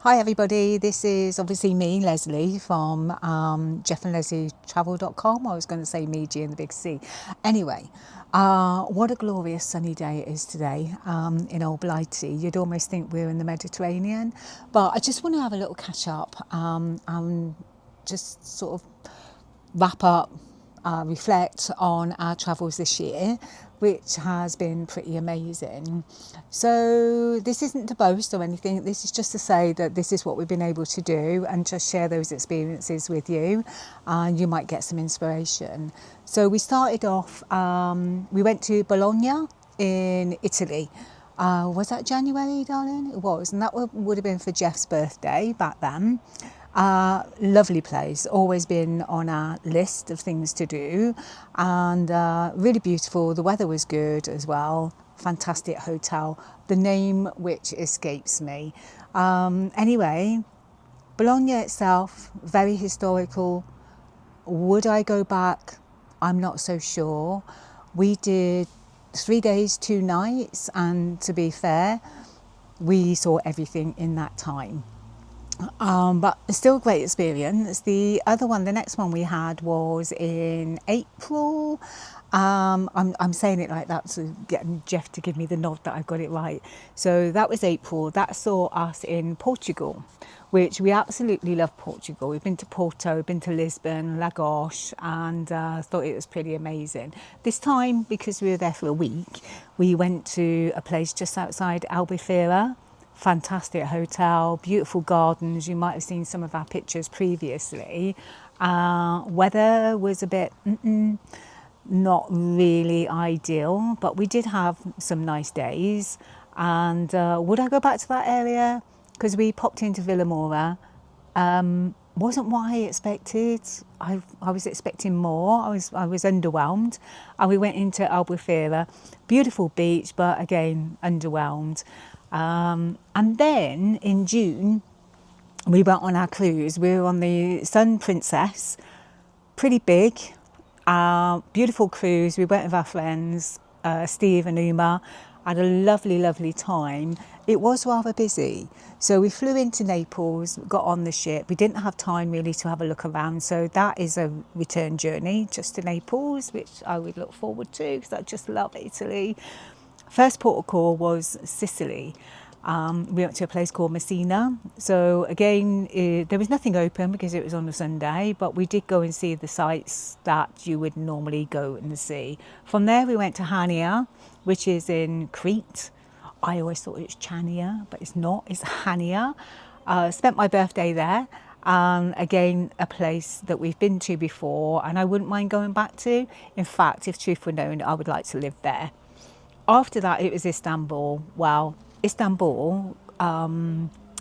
Hi everybody, this is obviously me, Leslie, from jeffandleslietravel.com. I was going to say Media in the Big C. Anyway, what a glorious sunny day it is today in Old Blighty. You'd almost think we're in the Mediterranean, but I just want to have a little catch up and just sort of wrap up, reflect on our travels this year, which has been pretty amazing. So this isn't to boast or anything, this is just to say that this is what we've been able to do and just share those experiences with you, and you might get some inspiration. So we started off, we went to Bologna in Italy. Was that January, darling? It was, and that would have been for Jeff's birthday back then. Lovely place, always been on our list of things to do, and really beautiful. The weather was good as well. Fantastic hotel, the name which escapes me. Anyway, Bologna itself, very historical. Would I go back? I'm not so sure. We did 3 days, 2 nights, and to be fair, we saw everything in that time. But still a great experience. The next one we had was in April. I'm saying it like that to get Jeff to give me the nod that I've got it right. So that was April. That saw us in Portugal, which we absolutely love Portugal. We've been to Porto, been to Lisbon, Lagos, and thought it was pretty amazing. This time, because we were there for a week, we went to a place just outside Albufeira. Fantastic hotel, beautiful gardens. You might have seen some of our pictures previously. Weather was a bit not really ideal, but we did have some nice days. And would I go back to that area? Because we popped into Villamora. Wasn't what I expected. I was expecting more. I was underwhelmed. And we went into Albufeira, beautiful beach, but again underwhelmed. And then in June, we went on our cruise. We were on the Sun Princess, pretty big, beautiful cruise. We went with our friends, Steve and Uma, had a lovely, lovely time. It was rather busy. So we flew into Naples, got on the ship. We didn't have time really to have a look around. So that is a return journey just to Naples, which I would look forward to because I just love Italy. First port of call was Sicily. We went to a place called Messina. So again, there was nothing open because it was on a Sunday, but we did go and see the sites that you would normally go and see. From there, we went to Hania, which is in Crete. I always thought it was Chania, but it's not, it's Hania. Spent my birthday there. Again, a place that we've been to before and I wouldn't mind going back to. In fact, if truth were known, I would like to live there. After that, it was Istanbul. Well, Istanbul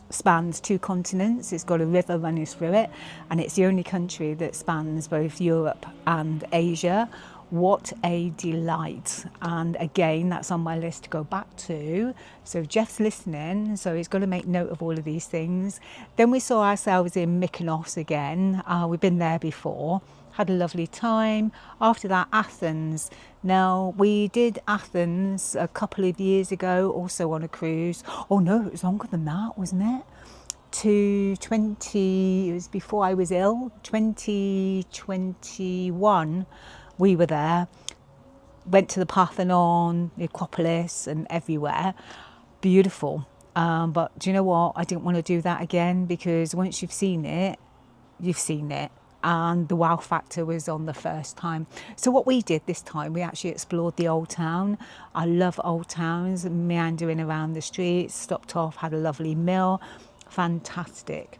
spans 2 continents. It's got a river running through it, and it's the only country that spans both Europe and Asia. What a delight. And again, that's on my list to go back to. So Jeff's listening, so he's got to make note of all of these things. Then we saw ourselves in Mykonos again. We've been there before. Had a lovely time. After that, Athens. Now, we did Athens a couple of years ago, also on a cruise. Oh no, it was longer than that, wasn't it? It was before I was ill, 2021, we were there. Went to the Parthenon, the Acropolis and everywhere. Beautiful. But do you know what? I didn't want to do that again because once you've seen it, you've seen it. And the wow factor was on the first time. So what we did this time, we actually explored the old town. I love old towns, meandering around the streets, stopped off, had a lovely meal. Fantastic.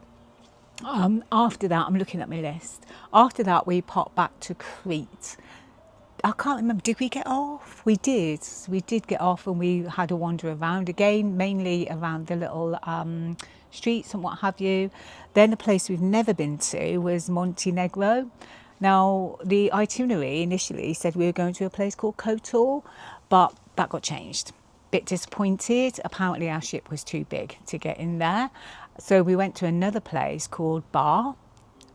After that, I'm looking at my list. After that, we popped back to Crete. I can't remember, did we get off? We did get off and we had a wander around again, mainly around the little streets and what have you. Then a place we've never been to was Montenegro. Now, the itinerary initially said we were going to a place called Kotor, but that got changed. Bit disappointed. Apparently our ship was too big to get in there. So we went to another place called Bar,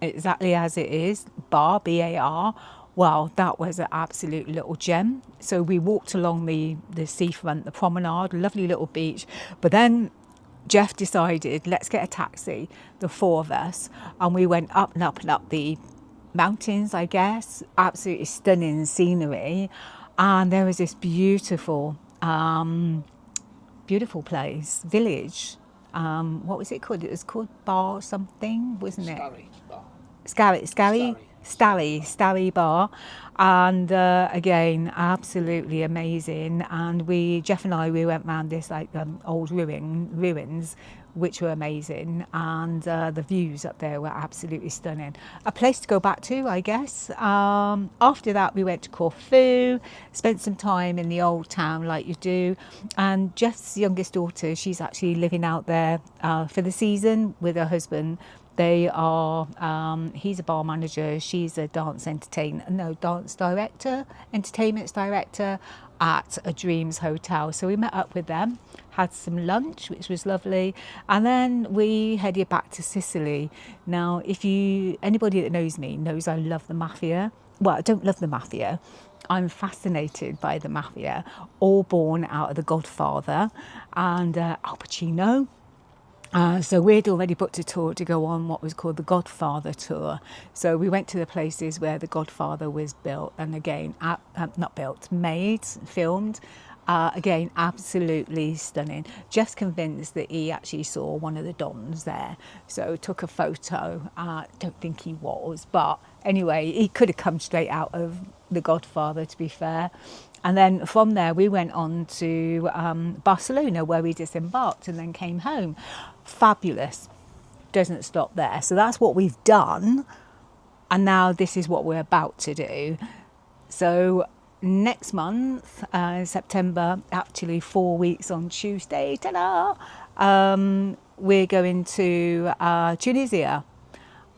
exactly as it is, Bar, B-A-R. Well, that was an absolute little gem. So we walked along the seafront, the promenade, lovely little beach. But then Jeff decided, let's get a taxi, the four of us, and we went up and up and up the mountains, I guess. Absolutely stunning scenery. And there was this beautiful place, village. What was it called? It was called Bar something, wasn't it? Starry Bar, and again, absolutely amazing. And Jeff and we went round this like old ruins, which were amazing, and the views up there were absolutely stunning. A place to go back to, I guess. After that, we went to Corfu, spent some time in the old town like you do, and Jeff's youngest daughter, she's actually living out there for the season with her husband. They are, he's a bar manager, she's a dance director, entertainment director at a Dreams Hotel. So we met up with them, had some lunch, which was lovely, and then we headed back to Sicily. Now, anybody that knows me knows I love the mafia. Well, I don't love the mafia. I'm fascinated by the mafia, all born out of The Godfather and Al Pacino. So we'd already booked a tour to go on what was called the Godfather tour. So we went to the places where the Godfather was built, and again, not built, made, filmed. Again, absolutely stunning. Jeff's convinced that he actually saw one of the Dons there. So took a photo. Don't think he was, but anyway, he could have come straight out of the Godfather, to be fair. And then from there, we went on to Barcelona, where we disembarked and then came home. Fabulous. Doesn't stop there. So that's what we've done. And now this is what we're about to do. So next month, September, actually 4 weeks on Tuesday, ta-da, we're going to Tunisia.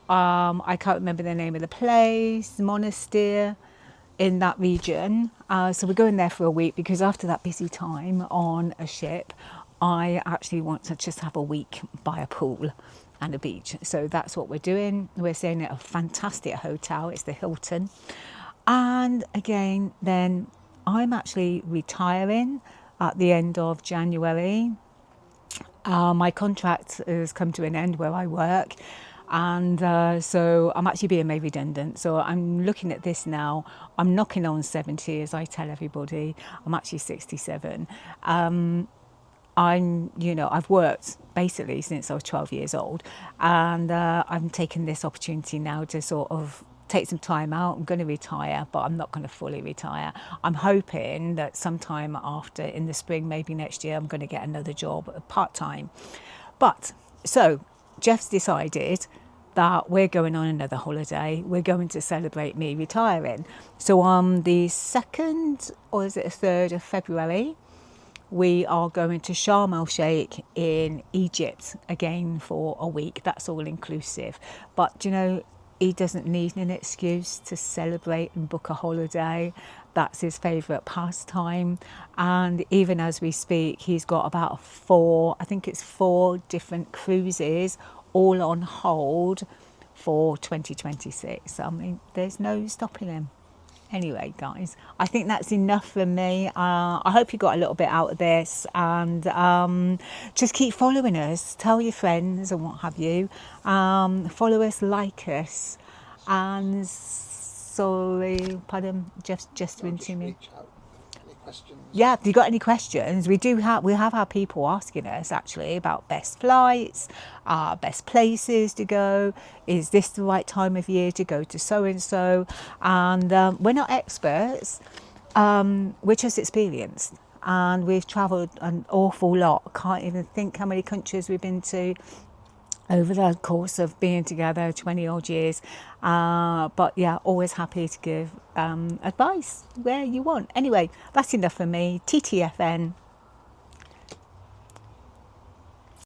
I can't remember the name of the place, Monastir, in that region. So we're going there for a week, because after that busy time on a ship, I actually want to just have a week by a pool and a beach. So that's what we're doing. We're staying at a fantastic hotel. It's the Hilton. And again, then I'm actually retiring at the end of January. My contract has come to an end where I work. And so I'm actually being made redundant. So I'm looking at this now. I'm knocking on 70, as I tell everybody. I'm actually 67. I've worked basically since I was 12 years old, and I'm taking this opportunity now to sort of take some time out. I'm going to retire, but I'm not going to fully retire. I'm hoping that sometime after, in the spring, maybe next year, I'm going to get another job part-time. But so Jeff's decided that we're going on another holiday. We're going to celebrate me retiring. So on the 2nd, or is it 3rd of February, we are going to Sharm el Sheikh in Egypt again for a week. That's all inclusive. But, he doesn't need an excuse to celebrate and book a holiday. That's his favourite pastime. And even as we speak, he's got about 4 different cruises all on hold for 2026. I mean, there's no stopping him. Anyway, guys, I think that's enough for me. I hope you got a little bit out of this, and just keep following us. Tell your friends and what have you. Follow us, like us, and sorry, pardon, just into me. Yeah, if you got any questions, we have our people asking us actually about best flights, best places to go. Is this the right time of year to go to so and so? And we're not experts, we're just experienced, and we've travelled an awful lot. I can't even think how many countries we've been to over the course of being together 20 odd years, but yeah, always happy to give advice where you want. Anyway, that's enough for me. TTFN.